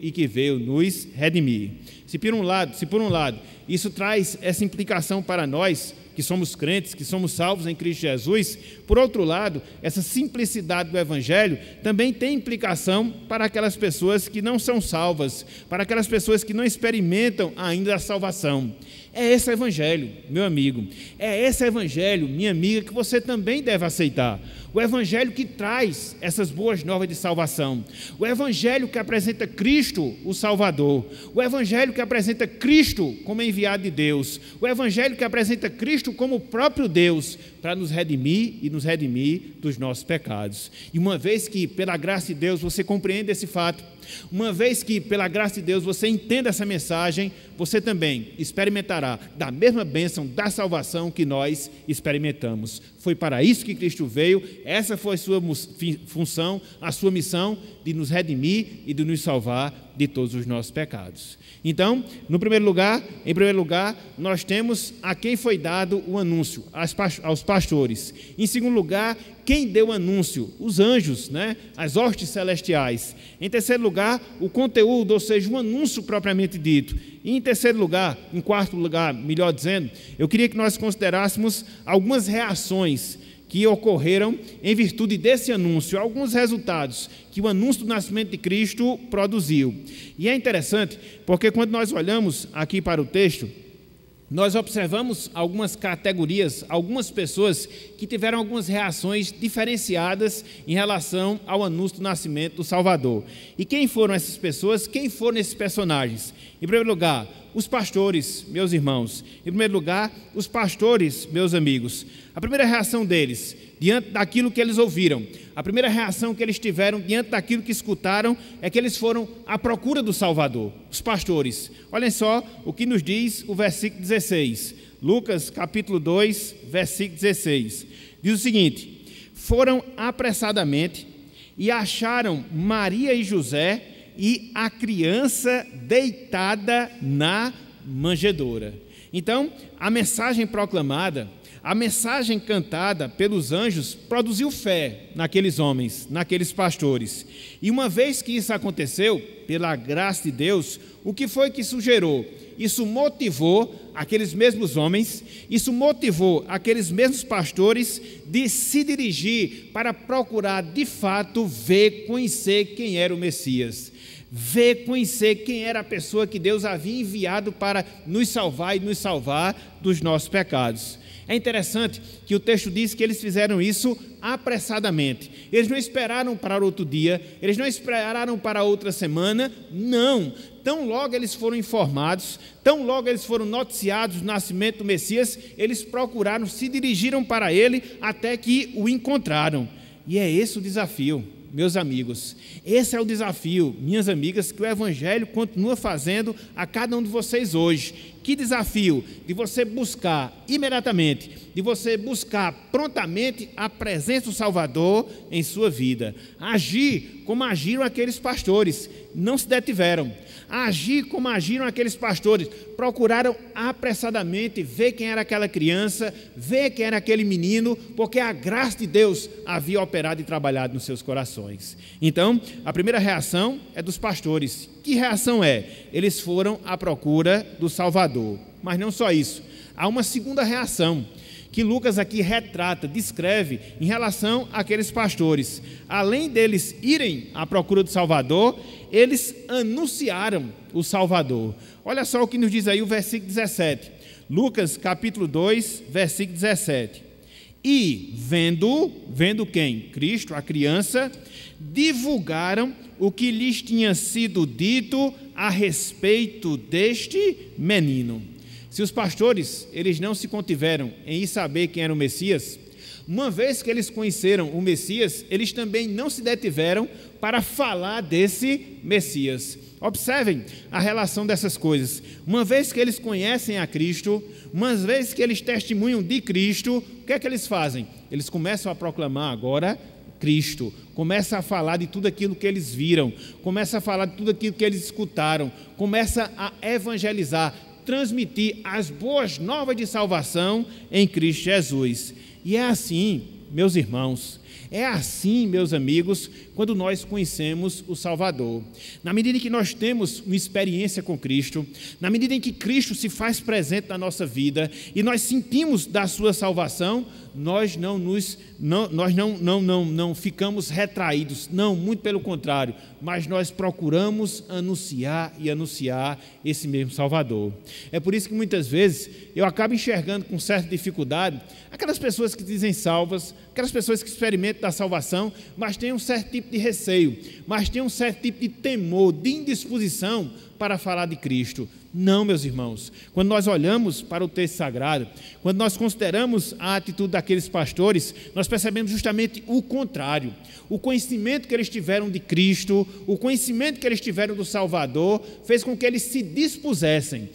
nos redimir. Se por um lado isso traz essa implicação para nós, que somos crentes, que somos salvos em Cristo Jesus, por outro lado, essa simplicidade do Evangelho também tem implicação para aquelas pessoas que não são salvas, para aquelas pessoas que não experimentam ainda a salvação. É esse Evangelho, meu amigo, é esse Evangelho, minha amiga, que você também deve aceitar. O Evangelho que traz essas boas novas de salvação. O Evangelho que apresenta Cristo, o Salvador. O Evangelho que apresenta Cristo como enviado de Deus. O Evangelho que apresenta Cristo como o próprio Deus, para nos redimir e nos redimir dos nossos pecados. E uma vez que, pela graça de Deus, você compreende esse fato, uma vez que, pela graça de Deus, você entenda essa mensagem, você também experimentará da mesma bênção da salvação que nós experimentamos. Foi para isso que Cristo veio, essa foi a sua função, a sua missão de nos redimir e de nos salvar de todos os nossos pecados. Então, em primeiro lugar, nós temos a quem foi dado o anúncio, aos pastores. Em segundo lugar, quem deu o anúncio? Os anjos, as hostes celestiais. Em terceiro lugar, o conteúdo, ou seja, o anúncio propriamente dito. E em quarto lugar, melhor dizendo, eu queria que nós considerássemos algumas reações que ocorreram em virtude desse anúncio, alguns resultados que o anúncio do nascimento de Cristo produziu. E é interessante, porque quando nós olhamos aqui para o texto, nós observamos algumas categorias, algumas pessoas que tiveram algumas reações diferenciadas em relação ao anúncio do nascimento do Salvador. E quem foram essas pessoas? Quem foram esses personagens? Em primeiro lugar, os pastores, meus irmãos. Em primeiro lugar, os pastores, meus amigos. A primeira reação deles, diante daquilo que eles ouviram, a primeira reação que eles tiveram diante daquilo que escutaram, é que eles foram à procura do Salvador, os pastores. Olhem só o que nos diz o versículo 16, Lucas capítulo 2, versículo 16. Diz o seguinte: foram apressadamente e acharam Maria e José e a criança deitada na manjedoura. Então, a mensagem proclamada, a mensagem cantada pelos anjos produziu fé naqueles homens, naqueles pastores. E uma vez que isso aconteceu, pela graça de Deus, o que foi que isso gerou? Isso motivou aqueles mesmos homens, isso motivou aqueles mesmos pastores de se dirigir para procurar de fato ver, conhecer quem era o Messias. Ver, conhecer quem era a pessoa que Deus havia enviado para nos salvar e nos salvar dos nossos pecados. É interessante que o texto diz que eles fizeram isso apressadamente. Eles não esperaram para outro dia, eles não esperaram para outra semana, não. Tão logo eles foram informados, tão logo eles foram noticiados do nascimento do Messias, eles procuraram, se dirigiram para ele até que o encontraram. E é esse o desafio, meus amigos. Esse é o desafio, minhas amigas, que o Evangelho continua fazendo a cada um de vocês hoje. Que desafio de você buscar imediatamente, de você buscar prontamente a presença do Salvador em sua vida. Agir como agiram aqueles pastores, não se detiveram. Agir como agiram aqueles pastores, procuraram apressadamente ver quem era aquela criança, ver quem era aquele menino, porque a graça de Deus havia operado e trabalhado nos seus corações. Então, a primeira reação é dos pastores. Que reação é? Eles foram à procura do Salvador. Mas não só isso, há uma segunda reação que Lucas aqui retrata, descreve em relação àqueles pastores. Além deles irem à procura do Salvador, eles anunciaram o Salvador. Olha só o que nos diz aí o versículo 17. Lucas capítulo 2, versículo 17. E vendo quem? Cristo, a criança, divulgaram o que lhes tinha sido dito a respeito deste menino. Se os pastores, eles não se contiveram em ir saber quem era o Messias, uma vez que eles conheceram o Messias, eles também não se detiveram para falar desse Messias. Observem a relação dessas coisas. Uma vez que eles conhecem a Cristo, uma vez que eles testemunham de Cristo, o que é que eles fazem? Eles começam a proclamar agora Cristo, começa a falar de tudo aquilo que eles viram, começa a falar de tudo aquilo que eles escutaram, começa a evangelizar, transmitir as boas novas de salvação em Cristo Jesus. E é assim, meus irmãos, é assim, meus amigos, quando nós conhecemos o Salvador. Na medida em que nós temos uma experiência com Cristo, na medida em que Cristo se faz presente na nossa vida e nós sentimos da sua salvação, nós não ficamos retraídos, não, muito pelo contrário, mas nós procuramos anunciar esse mesmo Salvador. É por isso que muitas vezes eu acabo enxergando com certa dificuldade aquelas pessoas que dizem salvas, aquelas pessoas que experimentam da salvação, mas têm um certo tipo de receio, mas têm um certo tipo de temor, de indisposição para falar de Cristo. Não, meus irmãos, quando nós olhamos para o texto sagrado, quando nós consideramos a atitude daqueles pastores, nós percebemos justamente o contrário. O conhecimento que eles tiveram de Cristo, o conhecimento que eles tiveram do Salvador, fez com que eles se dispusessem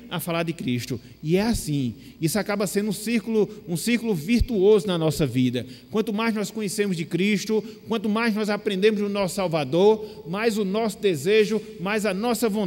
a falar de Cristo. E é assim, isso acaba sendo um círculo virtuoso na nossa vida. Quanto mais nós conhecemos de Cristo, quanto mais nós aprendemos do nosso Salvador, mais o nosso desejo, mais a nossa vontade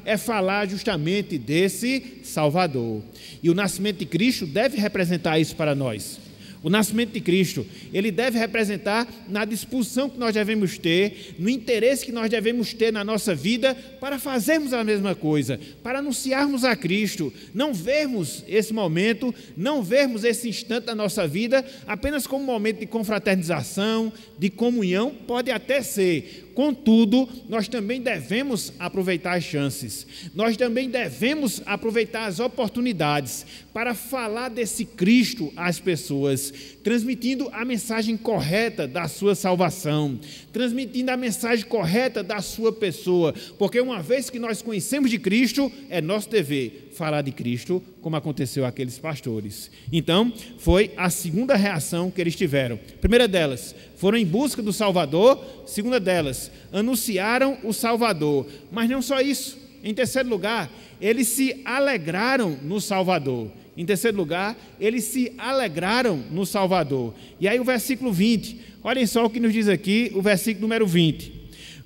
é falar justamente desse Salvador. E o nascimento de Cristo deve representar isso para nós. O nascimento de Cristo, ele deve representar na disposição que nós devemos ter, no interesse que nós devemos ter na nossa vida para fazermos a mesma coisa, para anunciarmos a Cristo, não vermos esse momento, não vermos esse instante da nossa vida apenas como um momento de confraternização, de comunhão, pode até ser. Contudo, nós também devemos aproveitar as chances, nós também devemos aproveitar as oportunidades para falar desse Cristo às pessoas, transmitindo a mensagem correta da sua salvação, transmitindo a mensagem correta da sua pessoa, porque uma vez que nós conhecemos de Cristo, é nosso dever falar de Cristo, como aconteceu àqueles pastores. Então, foi a segunda reação que eles tiveram. Primeira delas, foram em busca do Salvador. Segunda delas, anunciaram o Salvador. Mas não só isso. Em terceiro lugar, eles se alegraram no Salvador. Em terceiro lugar, eles se alegraram no Salvador. E aí o versículo 20, olhem só o que nos diz aqui, o versículo número 20.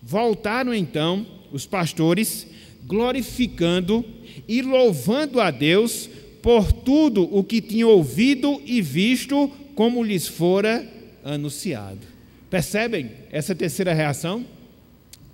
Voltaram então os pastores, glorificando e louvando a Deus por tudo o que tinham ouvido e visto, como lhes fora anunciado. Percebem essa terceira reação?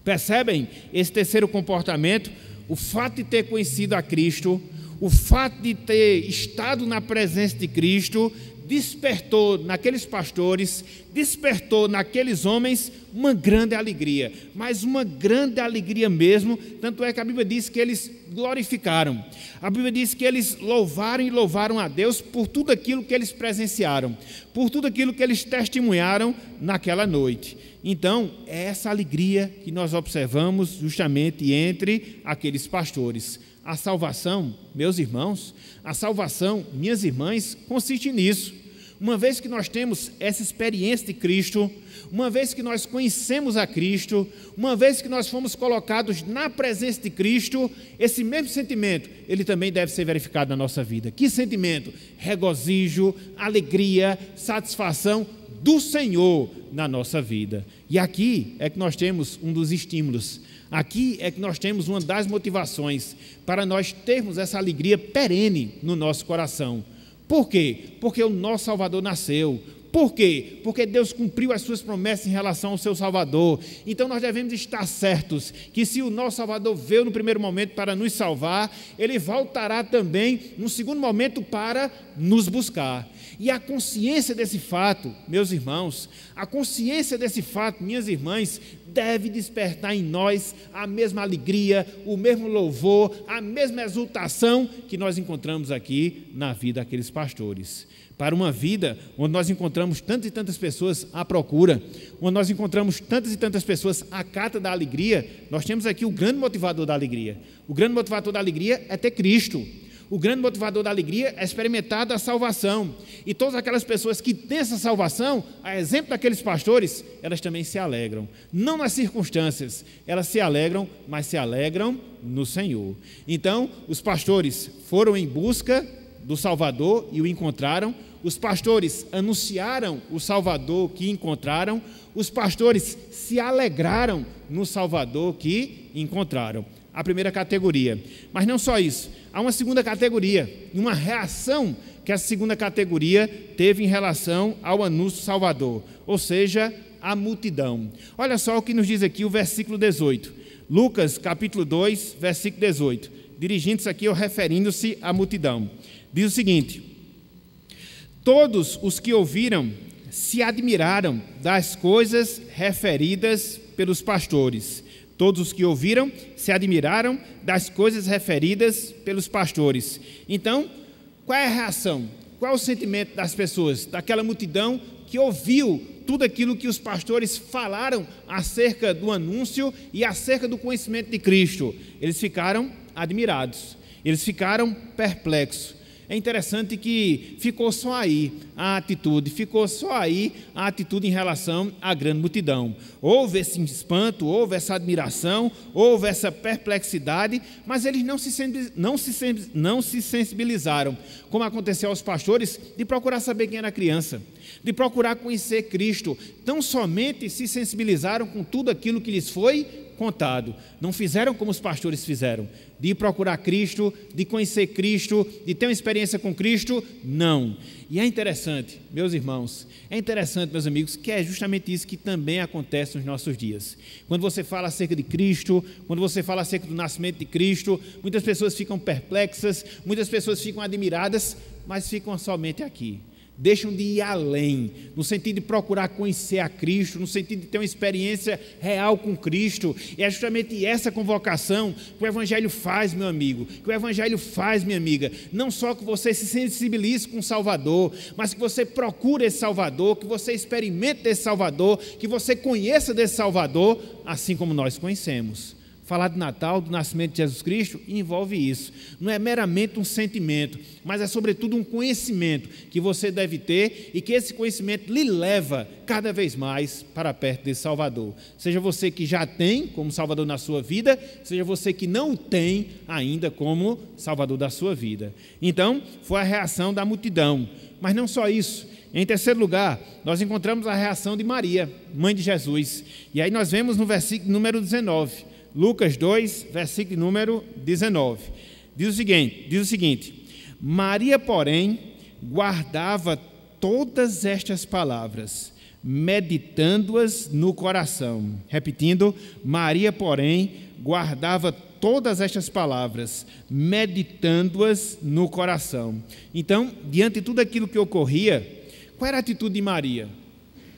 Percebem esse terceiro comportamento? O fato de ter conhecido a Cristo, o fato de ter estado na presença de Cristo, despertou naqueles pastores, despertou naqueles homens uma grande alegria, mas uma grande alegria mesmo, tanto é que a Bíblia diz que eles glorificaram, a Bíblia diz que eles louvaram a Deus por tudo aquilo que eles presenciaram, por tudo aquilo que eles testemunharam naquela noite. Então, é essa alegria que nós observamos justamente entre aqueles pastores. A salvação, meus irmãos, a salvação, minhas irmãs, consiste nisso. Uma vez que nós temos essa experiência de Cristo, uma vez que nós conhecemos a Cristo, uma vez que nós fomos colocados na presença de Cristo, esse mesmo sentimento, ele também deve ser verificado na nossa vida. Que sentimento? Regozijo, alegria, satisfação do Senhor na nossa vida. E aqui é que nós temos um dos estímulos, aqui é que nós temos uma das motivações para nós termos essa alegria perene no nosso coração. Por quê? Porque o nosso Salvador nasceu. Por quê? Porque Deus cumpriu as suas promessas em relação ao seu Salvador. Então nós devemos estar certos que se o nosso Salvador veio no primeiro momento para nos salvar, Ele voltará também no segundo momento para nos buscar. E a consciência desse fato, meus irmãos, a consciência desse fato, minhas irmãs, deve despertar em nós a mesma alegria, o mesmo louvor, a mesma exultação que nós encontramos aqui na vida daqueles pastores. Para uma vida onde nós encontramos tantas e tantas pessoas à procura, onde nós encontramos tantas e tantas pessoas à cata da alegria, nós temos aqui o grande motivador da alegria. O grande motivador da alegria é ter Cristo. O grande motivador da alegria é experimentar a salvação. E todas aquelas pessoas que têm essa salvação, a exemplo daqueles pastores, elas também se alegram. Não nas circunstâncias, elas se alegram, mas se alegram no Senhor. Então, os pastores foram em busca do Salvador e o encontraram. Os pastores anunciaram o Salvador que encontraram. Os pastores se alegraram no Salvador que encontraram. a primeira categoria. Mas não só isso, há uma segunda categoria, e uma reação que essa segunda categoria teve em relação ao anúncio salvador, ou seja, a multidão. Olha só o que nos diz aqui o versículo 18, Lucas capítulo 2, versículo 18, dirigindo-se aqui ou referindo-se à multidão. Diz o seguinte: todos os que ouviram se admiraram das coisas referidas pelos pastores. Todos os que ouviram se admiraram das coisas referidas pelos pastores. Então, qual é a reação? Qual é o sentimento das pessoas, daquela multidão que ouviu tudo aquilo que os pastores falaram acerca do anúncio e acerca do conhecimento de Cristo? Eles ficaram admirados, eles ficaram perplexos. É interessante que ficou só aí a atitude em relação à grande multidão. Houve esse espanto, houve essa admiração, houve essa perplexidade, mas eles não se sensibilizaram, como aconteceu aos pastores, de procurar saber quem era a criança, de procurar conhecer Cristo. Tão somente se sensibilizaram com tudo aquilo que lhes foi contado. Não fizeram como os pastores fizeram, de procurar Cristo, de conhecer Cristo, de ter uma experiência com Cristo. Não. E é interessante, meus irmãos, meus amigos, que é justamente isso que também acontece nos nossos dias. Quando você fala acerca de Cristo, quando você fala acerca do nascimento de Cristo, muitas pessoas ficam perplexas, muitas pessoas ficam admiradas, mas ficam somente aqui. Deixam de ir além, no sentido de procurar conhecer a Cristo, no sentido de ter uma experiência real com Cristo. E é justamente essa convocação que o Evangelho faz, meu amigo, que o Evangelho faz, minha amiga. Não só que você se sensibilize com o Salvador, mas que você procure esse Salvador, que você experimente desse Salvador, que você conheça desse Salvador, assim como nós conhecemos. Falar de Natal, do nascimento de Jesus Cristo, envolve isso. Não é meramente um sentimento, mas é sobretudo um conhecimento que você deve ter e que esse conhecimento lhe leva cada vez mais para perto desse Salvador. Seja você que já tem como Salvador na sua vida, seja você que não o tem ainda como Salvador da sua vida. Então, foi a reação da multidão. Mas não só isso. Em terceiro lugar, nós encontramos a reação de Maria, mãe de Jesus. E aí nós vemos no versículo número 19. Lucas 2, versículo número 19, diz o seguinte: Maria, porém, guardava todas estas palavras, meditando-as no coração. Repetindo, Maria, porém, guardava todas estas palavras, meditando-as no coração. Então, diante de tudo aquilo que ocorria, qual era a atitude de Maria?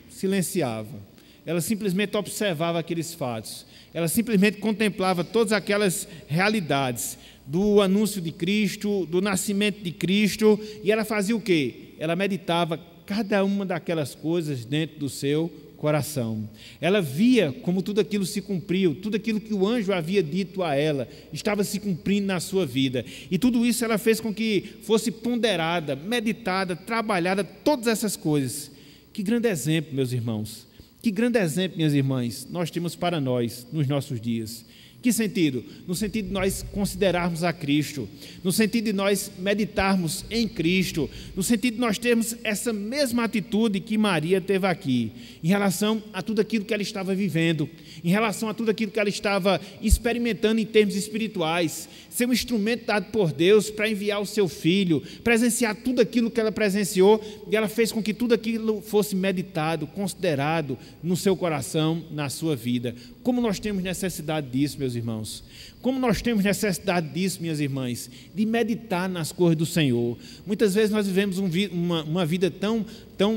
Silenciava. Ela simplesmente observava aqueles fatos. Ela simplesmente contemplava todas aquelas realidades do anúncio de Cristo, do nascimento de Cristo, e ela fazia o quê? Ela meditava cada uma daquelas coisas dentro do seu coração. Ela via como tudo aquilo se cumpriu, tudo aquilo que o anjo havia dito a ela, estava se cumprindo na sua vida. E tudo isso ela fez com que fosse ponderada, meditada, trabalhada, todas essas coisas. Que grande exemplo, meus irmãos. Que grande exemplo, minhas irmãs, nós temos para nós nos nossos dias. Que sentido? No sentido de nós considerarmos a Cristo, no sentido de nós meditarmos em Cristo, no sentido de nós termos essa mesma atitude que Maria teve aqui, em relação a tudo aquilo que ela estava vivendo, em relação a tudo aquilo que ela estava experimentando em termos espirituais, ser um instrumento dado por Deus para enviar o seu filho, presenciar tudo aquilo que ela presenciou, e ela fez com que tudo aquilo fosse meditado, considerado no seu coração, na sua vida. Como nós temos necessidade disso, meus irmãos? Como nós temos necessidade disso, minhas irmãs? De meditar nas coisas do Senhor. Muitas vezes nós vivemos uma vida tão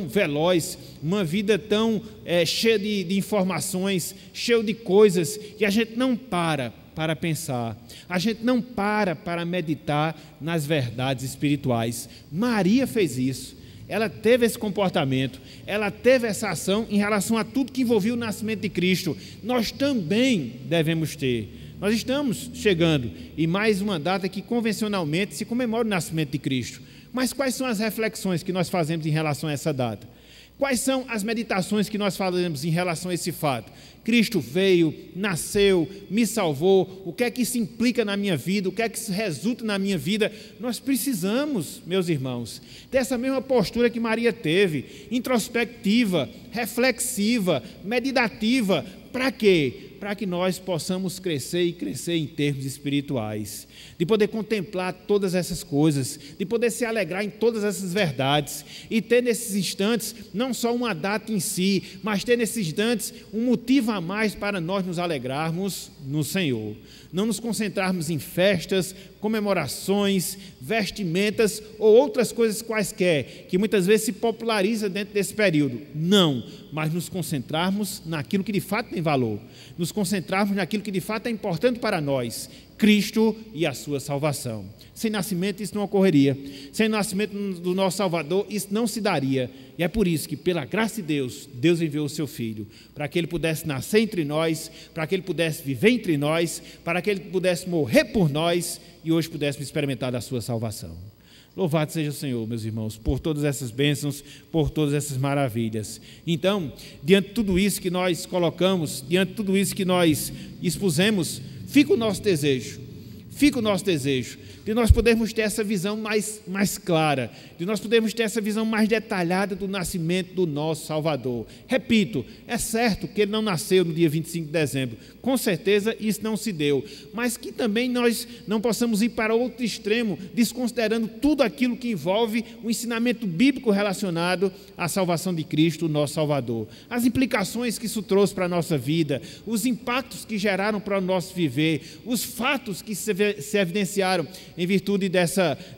veloz, uma vida tão cheia de informações, cheia de coisas, que a gente não para pensar, a gente não para meditar nas verdades espirituais. Maria fez isso. Ela teve esse comportamento, ela teve essa ação em relação a tudo que envolvia o nascimento de Cristo. Nós também devemos ter. Nós estamos chegando em mais uma data que convencionalmente se comemora o nascimento de Cristo. Mas quais são as reflexões que nós fazemos em relação a essa data? Quais são as meditações que nós fazemos em relação a esse fato? Cristo veio, nasceu, me salvou. O que é que isso implica na minha vida? O que é que isso resulta na minha vida? Nós precisamos, meus irmãos, dessa mesma postura que Maria teve, introspectiva, reflexiva, meditativa. Para quê? Para que nós possamos crescer e crescer em termos espirituais, de poder contemplar todas essas coisas, de poder se alegrar em todas essas verdades e ter nesses instantes não só uma data em si, mas ter nesses instantes um motivo a mais para nós nos alegrarmos no Senhor. Não nos concentrarmos em festas, comemorações, vestimentas ou outras coisas quaisquer, que muitas vezes se populariza dentro desse período. Não, mas nos concentrarmos naquilo que de fato tem valor, nos concentrarmos naquilo que de fato é importante para nós, Cristo e a sua salvação. Sem nascimento isso não ocorreria, sem nascimento do nosso Salvador isso não se daria, e é por isso que pela graça de Deus, Deus enviou o seu Filho, para que Ele pudesse nascer entre nós, para que Ele pudesse viver entre nós, para que Ele pudesse morrer por nós e hoje pudéssemos experimentar da sua salvação. Louvado seja o Senhor, meus irmãos, por todas essas bênçãos, por todas essas maravilhas. Então, diante de tudo isso que nós colocamos, diante de tudo isso que nós expusemos, fica o nosso desejo de nós podermos ter essa visão mais clara, de nós podermos ter essa visão mais detalhada do nascimento do nosso Salvador. Repito, é certo que ele não nasceu no dia 25 de dezembro, com certeza isso não se deu, mas que também nós não possamos ir para outro extremo, desconsiderando tudo aquilo que envolve o ensinamento bíblico relacionado à salvação de Cristo, o nosso Salvador. As implicações que isso trouxe para a nossa vida, os impactos que geraram para o nosso viver, os fatos que se evidenciaram em virtude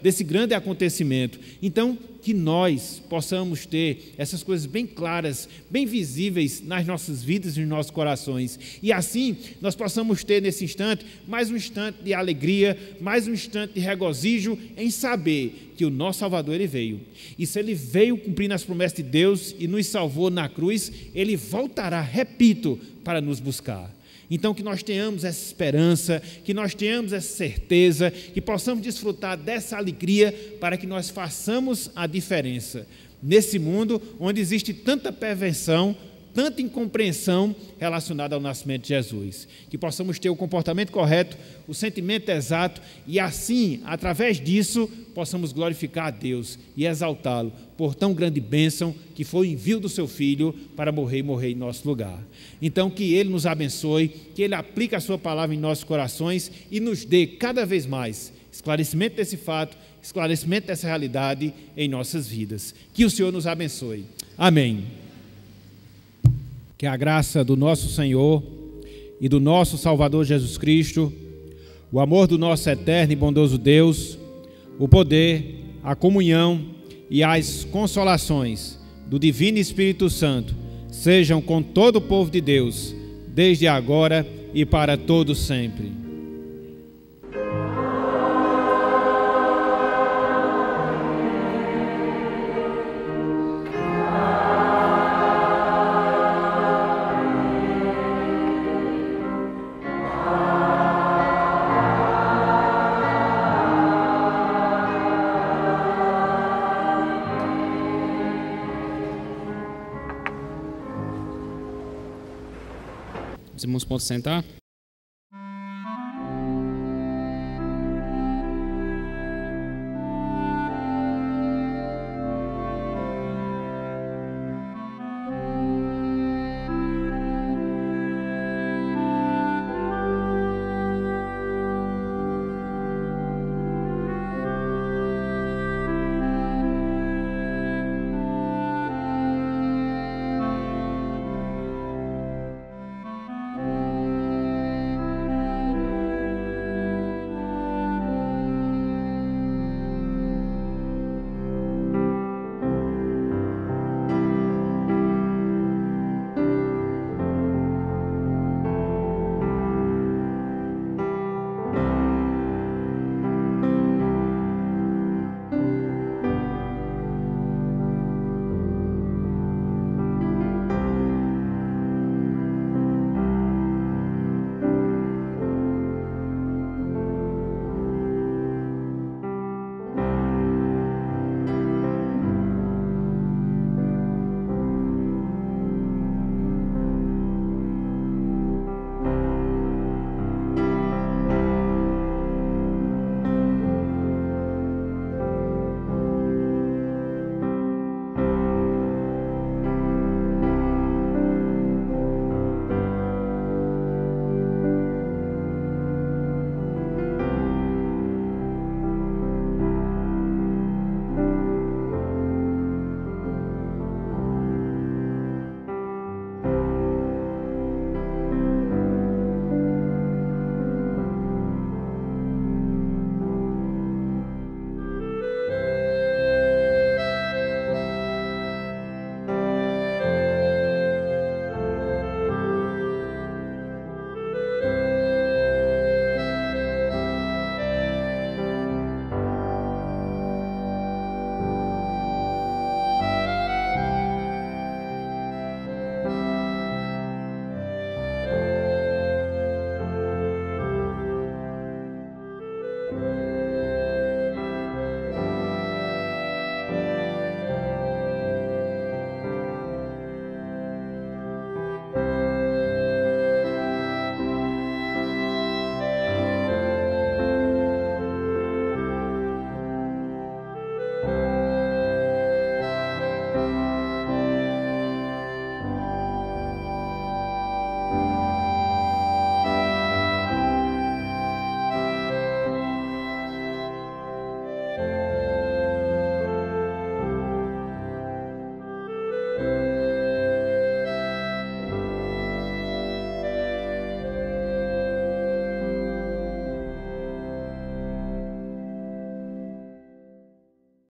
desse grande acontecimento. Então, que nós possamos ter essas coisas bem claras, bem visíveis nas nossas vidas e nos nossos corações. E assim, nós possamos ter nesse instante, mais um instante de alegria, mais um instante de regozijo em saber que o nosso Salvador, Ele veio. E se Ele veio cumprindo as promessas de Deus e nos salvou na cruz, Ele voltará, repito, para nos buscar. Então que nós tenhamos essa esperança, que nós tenhamos essa certeza, que possamos desfrutar dessa alegria para que nós façamos a diferença nesse mundo onde existe tanta perversão, tanta incompreensão relacionada ao nascimento de Jesus. Que possamos ter o comportamento correto, o sentimento exato e assim, através disso, possamos glorificar a Deus e exaltá-lo por tão grande bênção que foi o envio do seu Filho para morrer em nosso lugar. Então que Ele nos abençoe, que Ele aplique a sua palavra em nossos corações e nos dê cada vez mais esclarecimento desse fato, esclarecimento dessa realidade em nossas vidas. Que o Senhor nos abençoe. Amém. Que a graça do nosso Senhor e do nosso Salvador Jesus Cristo, o amor do nosso eterno e bondoso Deus, o poder, a comunhão e as consolações do Divino Espírito Santo sejam com todo o povo de Deus, desde agora e para todo sempre. Os irmãos podem sentar?